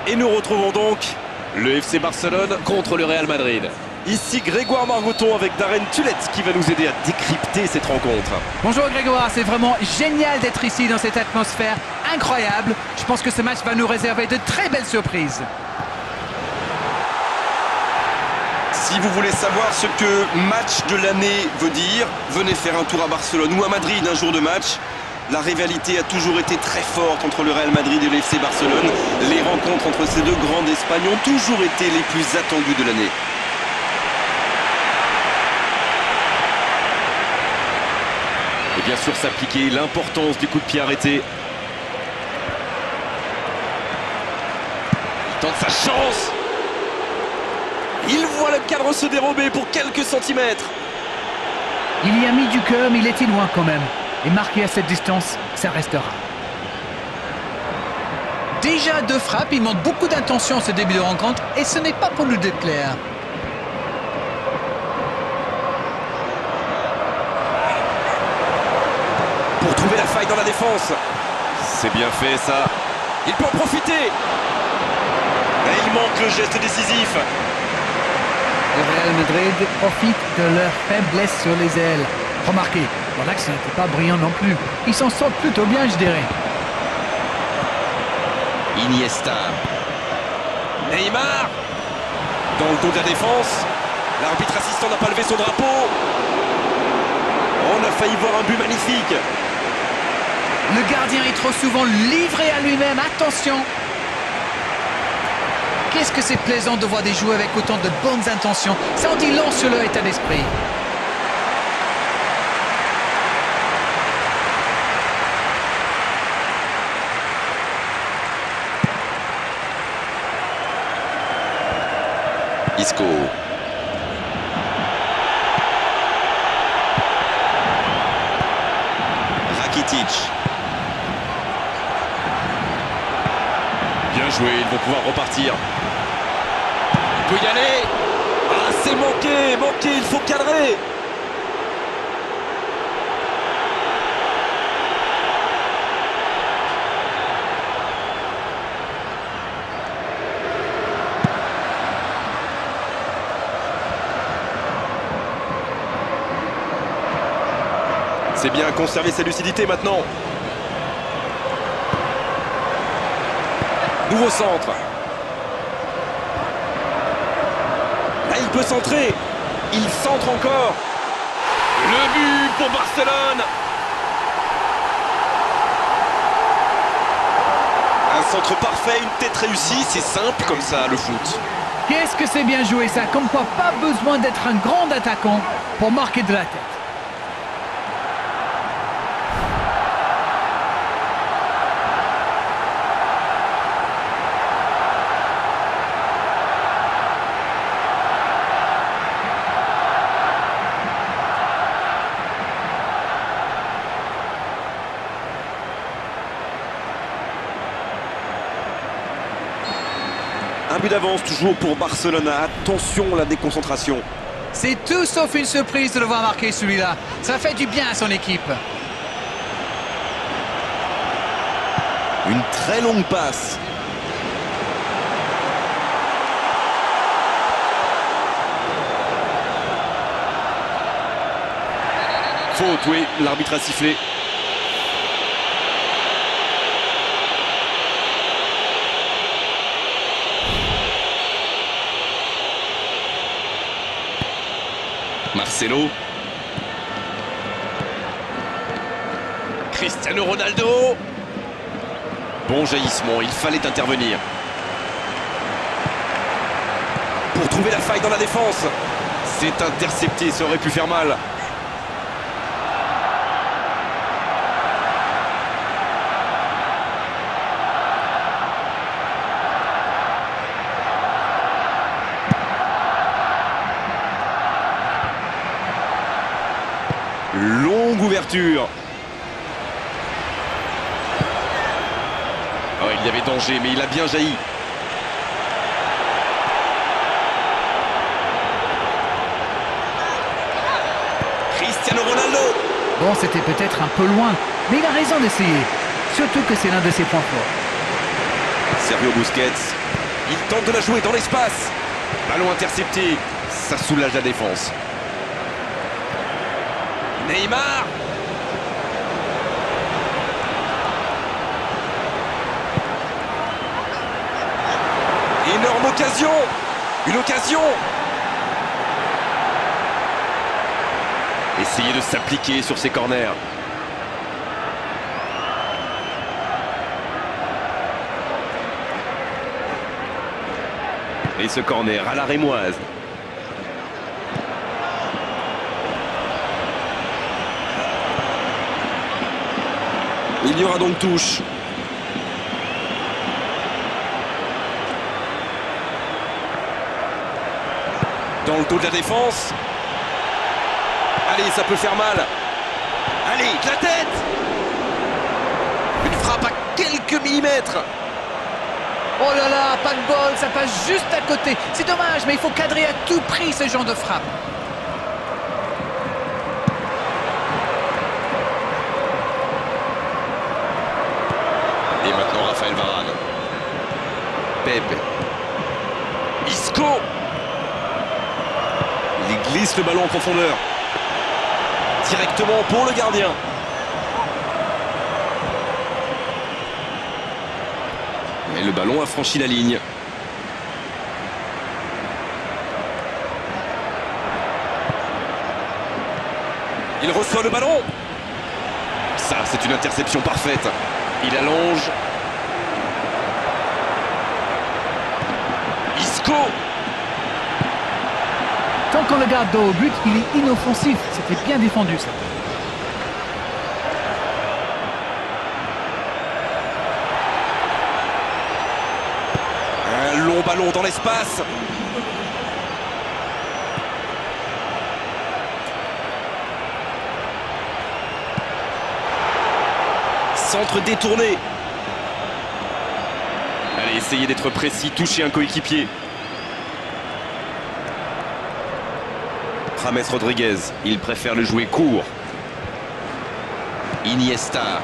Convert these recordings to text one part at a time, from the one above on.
Et nous retrouvons donc le FC Barcelone contre le Real Madrid. Ici Grégoire Margoton avec Darren Tulette qui va nous aider à décrypter cette rencontre. Bonjour Grégoire, c'est vraiment génial d'être ici dans cette atmosphère incroyable. Je pense que ce match va nous réserver de très belles surprises. Si vous voulez savoir ce que match de l'année veut dire, venez faire un tour à Barcelone ou à Madrid un jour de match. La rivalité a toujours été très forte entre le Real Madrid et le FC Barcelone. Les rencontres entre ces deux grands d'Espagne ont toujours été les plus attendues de l'année. Et bien sûr s'appliquer l'importance du coup de pied arrêté. Il tente sa chance. Il voit le cadre se dérober pour quelques centimètres. Il y a mis du cœur, mais il était loin quand même. Et marqué à cette distance, ça restera. Déjà deux frappes, il manque beaucoup d'intention ce début de rencontre et ce n'est pas pour nous déplaire. Pour trouver la faille dans la défense. C'est bien fait ça. Il peut en profiter. Et il manque le geste décisif. Le Real Madrid profite de leur faiblesse sur les ailes. Remarquez, voilà que ça n'était pas brillant non plus. Ils s'en sortent plutôt bien, je dirais. Iniesta. Neymar. Dans le dos de la défense. L'arbitre assistant n'a pas levé son drapeau. On a failli voir un but magnifique. Le gardien est trop souvent livré à lui-même. Attention! Qu'est-ce que c'est plaisant de voir des joueurs avec autant de bonnes intentions. Ça en dit long sur leur état d'esprit. Isco. Rakitic. Bien joué, ils vont pouvoir repartir. Il peut y aller. Ah, c'est manqué, il faut cadrer. C'est bien conserver sa lucidité maintenant. Nouveau centre. Là, il peut centrer. Il centre encore. Le but pour Barcelone. Un centre parfait, une tête réussie. C'est simple comme ça, le foot. Qu'est-ce que c'est bien joué ça. Comme quoi, pas besoin d'être un grand attaquant pour marquer de la tête. Un but d'avance toujours pour Barcelone. Attention la déconcentration. C'est tout sauf une surprise de le voir marquer celui-là. Ça fait du bien à son équipe. Une très longue passe. Faute, oui, l'arbitre a sifflé. Marcelo. Cristiano Ronaldo. Bon jaillissement, il fallait intervenir. Pour trouver la faille dans la défense. C'est intercepté, ça aurait pu faire mal. Longue ouverture. Oh, il y avait danger, mais il a bien jailli. Cristiano Ronaldo. Bon, c'était peut-être un peu loin, mais il a raison d'essayer. Surtout que c'est l'un de ses points forts. Sergio Busquets. Il tente de la jouer dans l'espace. Ballon intercepté. Ça soulage la défense. Neymar. Énorme occasion. Une occasion. Essayer de s'appliquer sur ces corners. Et ce corner à la rémoise. Il y aura donc touche. Dans le dos de la défense. Allez, ça peut faire mal. Allez, de la tête. Une frappe à quelques millimètres. Oh là là, pas de bol, ça passe juste à côté. C'est dommage, mais il faut cadrer à tout prix ce genre de frappe. Et maintenant Raphaël Varane. Pepe. Isco. Il glisse le ballon en profondeur. Directement pour le gardien. Et le ballon a franchi la ligne. Il reçoit le ballon. Ça, c'est une interception parfaite. Il allonge. Isco. Tant qu'on le garde dos au but, il est inoffensif. C'était bien défendu, ça. Un long ballon dans l'espace. Centre détourné. Allez, essayez d'être précis, toucher un coéquipier. James Rodriguez, il préfère le jouer court. Iniesta.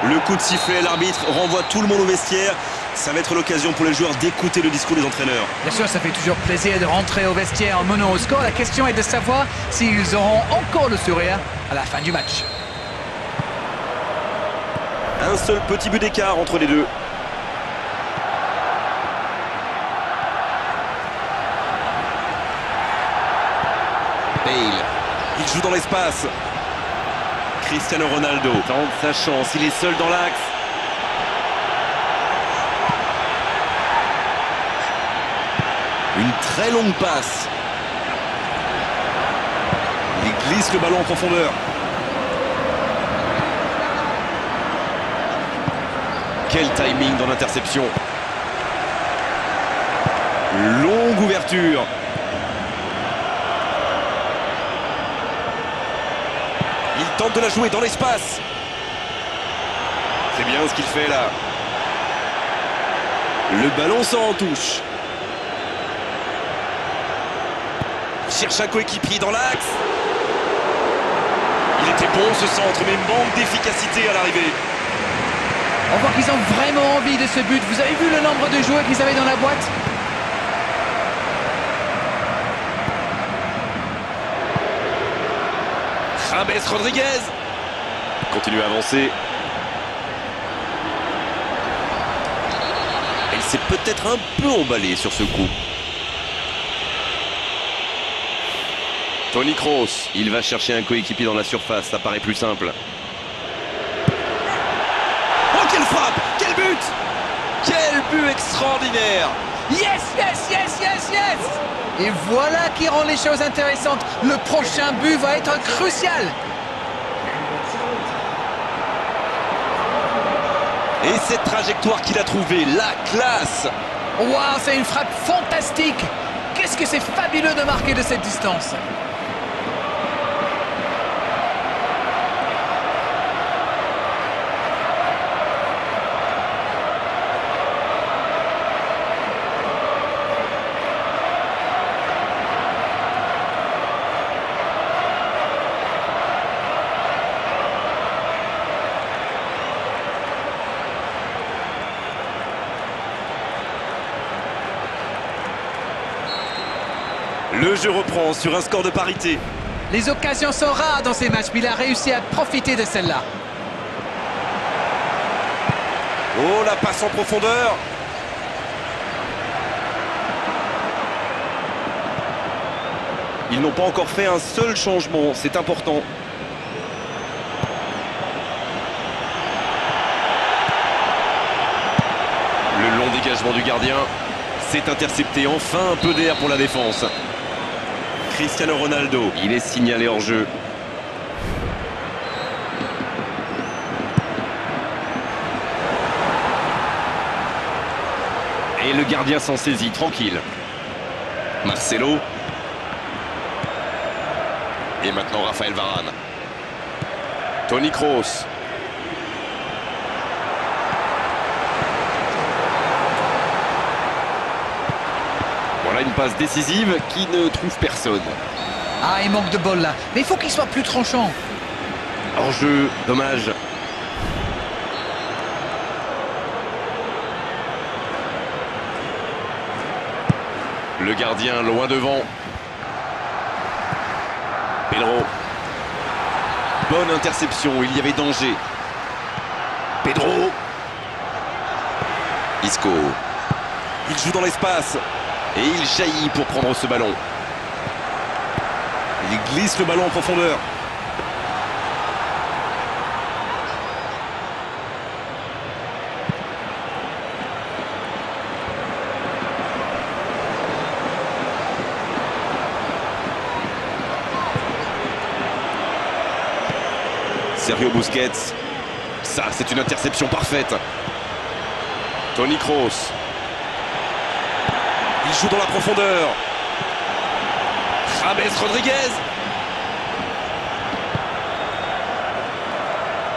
Le coup de sifflet, l'arbitre renvoie tout le monde au vestiaire. Ça va être l'occasion pour les joueurs d'écouter le discours des entraîneurs. Bien sûr, ça fait toujours plaisir de rentrer au vestiaire en menant au score. La question est de savoir s'ils auront encore le sourire à la fin du match. Un seul petit but d'écart entre les deux. Bale. Il joue dans l'espace. Cristiano Ronaldo tente sa chance. Il est seul dans l'axe. Une très longue passe. Il glisse le ballon en profondeur. Quel timing dans l'interception. Longue ouverture. Il tente de la jouer dans l'espace. C'est bien ce qu'il fait là. Le ballon sort en touche. Cherche un coéquipier dans l'axe. Il était bon ce centre, mais manque d'efficacité à l'arrivée. On voit qu'ils ont vraiment envie de ce but. Vous avez vu le nombre de joueurs qu'ils avaient dans la boîte? James Rodriguez continue à avancer. Il s'est peut-être un peu emballé sur ce coup. Toni Kroos, il va chercher un coéquipier dans la surface, ça paraît plus simple. Oh, quelle frappe! Quel but! Quel but extraordinaire! Yes, yes, yes, yes, yes! Et voilà qui rend les choses intéressantes. Le prochain but va être crucial. Et cette trajectoire qu'il a trouvée, la classe! Waouh, c'est une frappe fantastique! Qu'est-ce que c'est fabuleux de marquer de cette distance! Le jeu reprend sur un score de parité. Les occasions sont rares dans ces matchs, mais il a réussi à profiter de celle-là. Oh, la passe en profondeur. Ils n'ont pas encore fait un seul changement, c'est important. Le long dégagement du gardien. C'est intercepté, enfin un peu d'air pour la défense. Cristiano Ronaldo, il est signalé hors jeu. Et le gardien s'en saisit, tranquille. Marcelo. Et maintenant Raphaël Varane. Toni Kroos. Voilà une passe décisive qui ne trouve personne. Ah, il manque de bol là. Mais il faut qu'il soit plus tranchant. Hors jeu, dommage. Le gardien loin devant. Pedro. Bonne interception, il y avait danger. Pedro. Isco. Il joue dans l'espace. Et il jaillit pour prendre ce ballon. Il glisse le ballon en profondeur. Sergio Busquets. Ça, c'est une interception parfaite. Toni Kroos. Il joue dans la profondeur. James Rodriguez.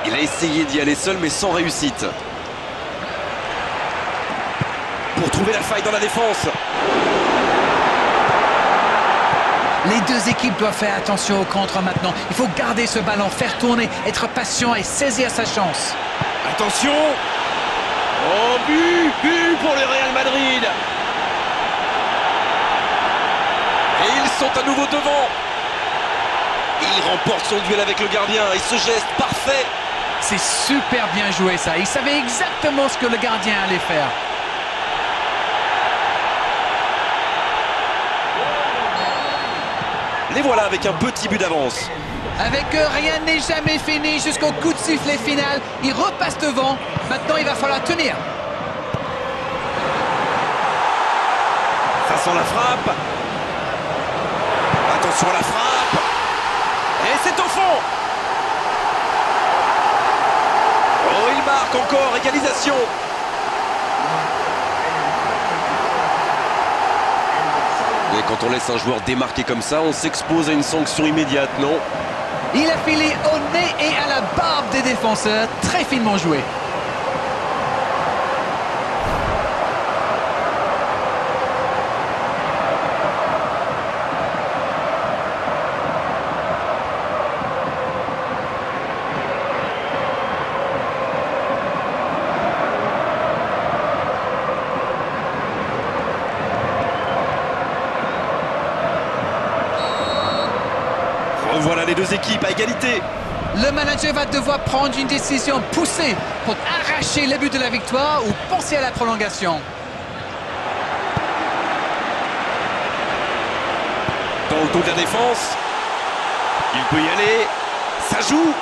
Il a essayé d'y aller seul, mais sans réussite. Pour trouver la faille dans la défense. Les deux équipes doivent faire attention au contre maintenant. Il faut garder ce ballon, faire tourner, être patient et saisir sa chance. Attention. Oh, but pour le Real Madrid. Et ils sont à nouveau devant. Il remporte son duel avec le gardien et ce geste parfait. C'est super bien joué ça. Il savait exactement ce que le gardien allait faire. Les voilà avec un petit but d'avance. Avec eux, rien n'est jamais fini jusqu'au coup de sifflet final. Il repasse devant. Maintenant, il va falloir tenir. Ça sent la frappe. Attention à la frappe. Et c'est au fond. Oh, il marque encore, égalisation. Et quand on laisse un joueur démarquer comme ça, on s'expose à une sanction immédiate, non? Il a filé au nez et à la barbe des défenseurs. Très finement joué. Voilà les deux équipes à égalité. Le manager va devoir prendre une décision poussée pour arracher le but de la victoire ou penser à la prolongation. Dans le dos de la défense. Il peut y aller. Ça joue.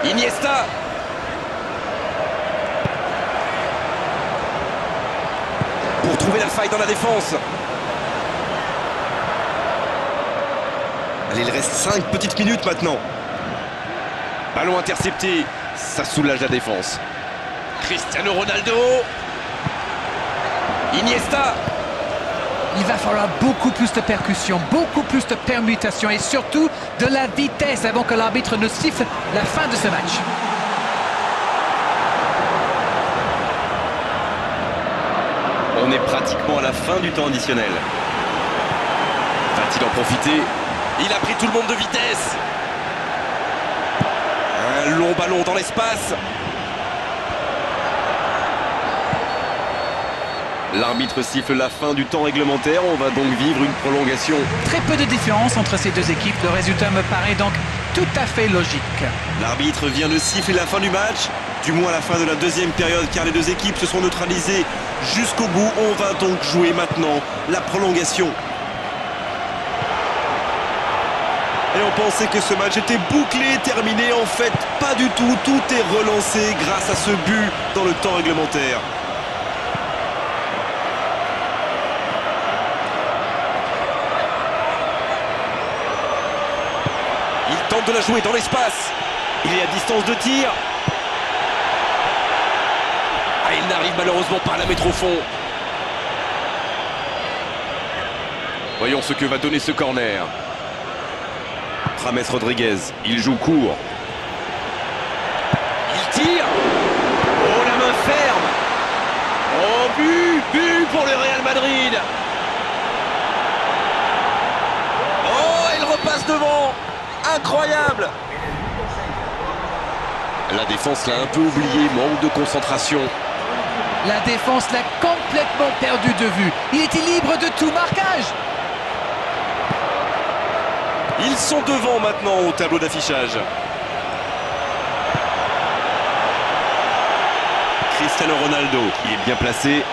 Iniesta. Pour trouver la faille dans la défense. Allez, il reste 5 petites minutes maintenant. Ballon intercepté. Ça soulage la défense. Cristiano Ronaldo. Iniesta. Il va falloir beaucoup plus de percussion, beaucoup plus de permutation et surtout de la vitesse avant que l'arbitre ne siffle la fin de ce match. On est pratiquement à la fin du temps additionnel. Va-t-il en profiter? Il a pris tout le monde de vitesse. Un long ballon dans l'espace. L'arbitre siffle la fin du temps réglementaire. On va donc vivre une prolongation. Très peu de différence entre ces deux équipes. Le résultat me paraît donc tout à fait logique. L'arbitre vient de siffler la fin du match, du moins la fin de la deuxième période, car les deux équipes se sont neutralisées jusqu'au bout. On va donc jouer maintenant la prolongation. Et on pensait que ce match était bouclé, terminé. En fait, pas du tout. Tout est relancé grâce à ce but dans le temps réglementaire. Il tente de la jouer dans l'espace. Il est à distance de tir. Ah, il n'arrive malheureusement pas à la mettre au fond. Voyons ce que va donner ce corner. James Rodriguez, il joue court. Il tire. Oh, la main ferme. Oh, but pour le Real Madrid. Oh, il repasse devant. Incroyable. La défense l'a un peu oublié, manque de concentration. La défense l'a complètement perdu de vue. Il était libre de tout marquage. Ils sont devant maintenant au tableau d'affichage. Cristiano Ronaldo qui est bien placé.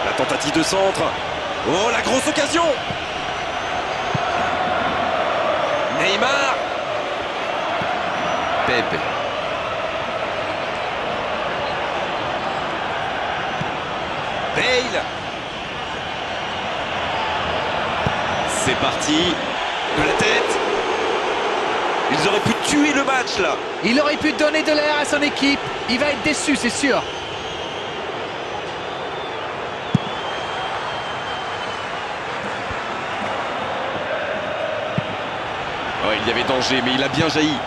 La tentative de centre. Oh, la grosse occasion. Neymar. Pepe. Bale. C'est parti. De la tête. Ils auraient pu tuer le match là. Il aurait pu donner de l'air à son équipe. Il va être déçu, c'est sûr. Oh, il y avait danger, mais il a bien jailli.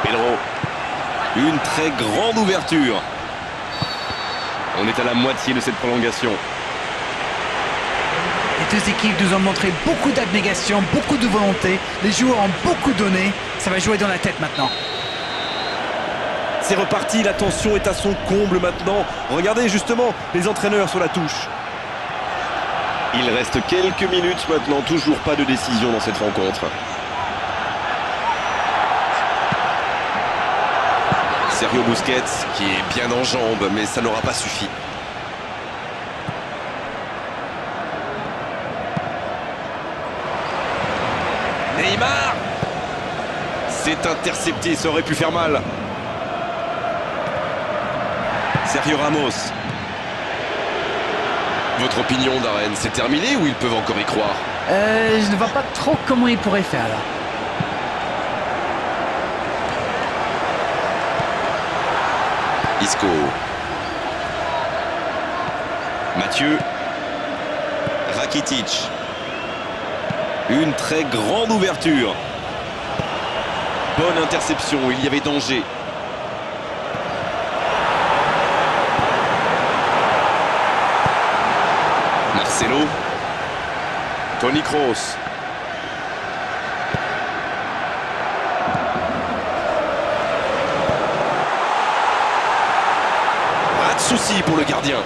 Pedro. Une très grande ouverture. On est à la moitié de cette prolongation. Les deux équipes nous ont montré beaucoup d'abnégation, beaucoup de volonté. Les joueurs ont beaucoup donné. Ça va jouer dans la tête maintenant. C'est reparti, la tension est à son comble maintenant. Regardez justement les entraîneurs sur la touche. Il reste quelques minutes maintenant, toujours pas de décision dans cette rencontre. Sergio Busquets qui est bien en jambes, mais ça n'aura pas suffi. Neymar. C'est intercepté, ça aurait pu faire mal. Sergio Ramos. Votre opinion, Darren, c'est terminé ou ils peuvent encore y croire? Je ne vois pas trop comment il pourrait faire là. Isco. Mathieu. Rakitic. Une très grande ouverture. Bonne interception, il y avait danger. Marcelo. Toni Kroos. Pas de souci pour le gardien.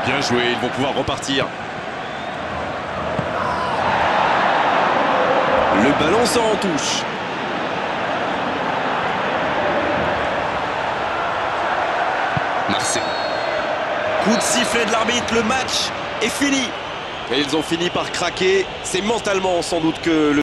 Bien joué, ils vont pouvoir repartir. Le ballon sort en touche. Marseille. Coup de sifflet de l'arbitre, le match est fini. Et ils ont fini par craquer. C'est mentalement sans doute que le